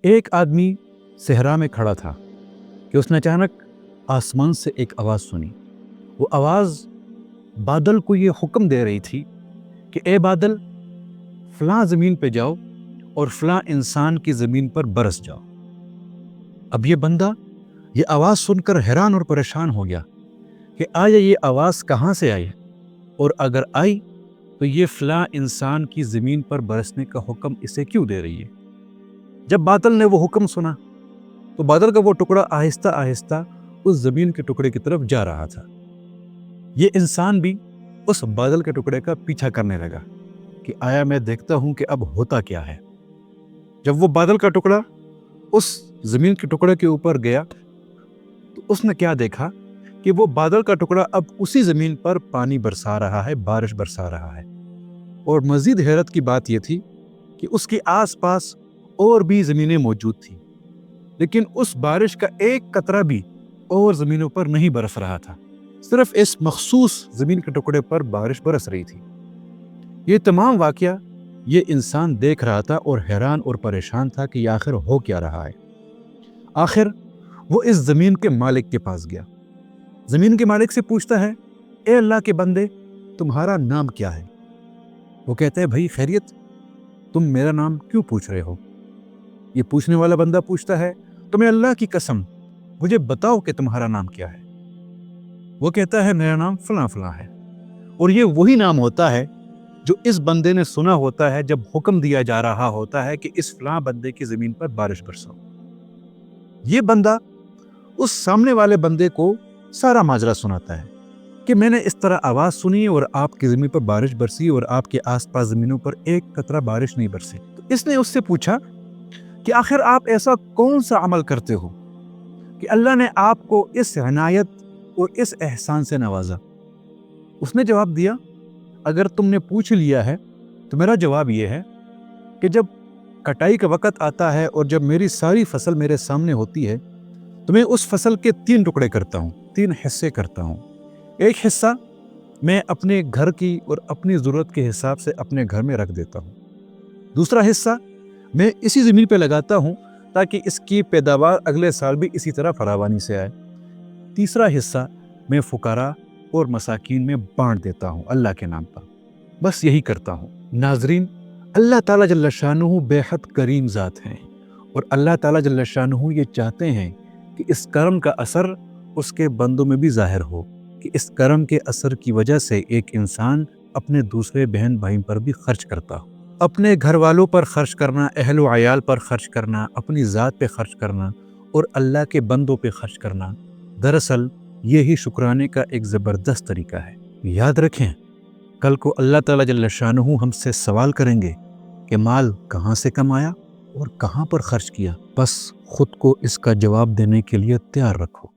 ایک آدمی صحرا میں کھڑا تھا کہ اس نے اچانک آسمان سے ایک آواز سنی۔ وہ آواز بادل کو یہ حکم دے رہی تھی کہ اے بادل، فلاں زمین پہ جاؤ اور فلاں انسان کی زمین پر برس جاؤ۔ اب یہ بندہ یہ آواز سن کر حیران اور پریشان ہو گیا کہ آیا یہ آواز کہاں سے آئی، اور اگر آئی تو یہ فلاں انسان کی زمین پر برسنے کا حکم اسے کیوں دے رہی ہے۔ جب بادل نے وہ حکم سنا تو بادل کا وہ ٹکڑا آہستہ آہستہ اس زمین کے ٹکڑے کی طرف جا رہا تھا۔ یہ انسان بھی اس بادل کے ٹکڑے کا پیچھا کرنے لگا کہ آیا میں دیکھتا ہوں کہ اب ہوتا کیا ہے۔ جب وہ بادل کا ٹکڑا اس زمین کے ٹکڑے کے اوپر گیا تو اس نے کیا دیکھا کہ وہ بادل کا ٹکڑا اب اسی زمین پر پانی برسا رہا ہے، بارش برسا رہا ہے۔ اور مزید حیرت کی بات یہ تھی کہ اس کے آس پاس اور بھی زمینیں موجود تھیں، لیکن اس بارش کا ایک قطرہ بھی اور زمینوں پر نہیں برس رہا تھا، صرف اس مخصوص زمین کے ٹکڑے پر بارش برس رہی تھی۔ یہ تمام واقعہ یہ انسان دیکھ رہا تھا اور حیران اور پریشان تھا کہ یہ آخر ہو کیا رہا ہے۔ آخر وہ اس زمین کے مالک کے پاس گیا۔ زمین کے مالک سے پوچھتا ہے، اے اللہ کے بندے، تمہارا نام کیا ہے؟ وہ کہتا ہے، بھائی خیریت، تم میرا نام کیوں پوچھ رہے ہو؟ یہ پوچھنے والا بندہ پوچھتا ہے، تمہیں اللہ کی قسم مجھے بتاؤ کہ تمہارا نام کیا ہے؟ وہ کہتا ہے، میرا نام فلاں فلاں ہے۔ اور یہ وہی نام ہوتا ہے جو اس بندے نے سنا ہوتا ہے جب حکم دیا جا رہا ہوتا ہے کہ اس فلاں بندے کی زمین پر بارش برساؤ۔ یہ بندہ اس سامنے والے بندے کو سارا ماجرا سناتا ہے کہ میں نے اس طرح آواز سنی اور آپ کی زمین پر بارش برسی اور آپ کے آس پاس زمینوں پر ایک قطرہ بارش نہیں برسی۔ تو اس نے اس سے پوچھا کہ آخر آپ ایسا کون سا عمل کرتے ہو کہ اللہ نے آپ کو اس عنایت اور اس احسان سے نوازا؟ اس نے جواب دیا، اگر تم نے پوچھ لیا ہے تو میرا جواب یہ ہے کہ جب کٹائی کا وقت آتا ہے اور جب میری ساری فصل میرے سامنے ہوتی ہے تو میں اس فصل کے 3 ٹکڑے کرتا ہوں، 3 حصے کرتا ہوں۔ ایک حصہ میں اپنے گھر کی اور اپنی ضرورت کے حساب سے اپنے گھر میں رکھ دیتا ہوں۔ دوسرا حصہ میں اسی زمین پہ لگاتا ہوں تاکہ اس کی پیداوار اگلے سال بھی اسی طرح فراوانی سے آئے۔ تیسرا حصہ میں فقراء اور مساکین میں بانٹ دیتا ہوں اللہ کے نام پر۔ بس یہی کرتا ہوں۔ ناظرین، اللہ تعالیٰ جل شانہ بے حد کریم ذات ہیں، اور اللہ تعالیٰ جل شانہ یہ چاہتے ہیں کہ اس کرم کا اثر اس کے بندوں میں بھی ظاہر ہو، کہ اس کرم کے اثر کی وجہ سے ایک انسان اپنے دوسرے بہن بھائی پر بھی خرچ کرتا ہو۔ اپنے گھر والوں پر خرچ کرنا، اہل و عیال پر خرچ کرنا، اپنی ذات پہ خرچ کرنا اور اللہ کے بندوں پہ خرچ کرنا، دراصل یہی شکرانے کا ایک زبردست طریقہ ہے۔ یاد رکھیں، کل کو اللہ تعالیٰ جل شانہ ہم سے سوال کریں گے کہ مال کہاں سے کمایا اور کہاں پر خرچ کیا۔ بس خود کو اس کا جواب دینے کے لیے تیار رکھو۔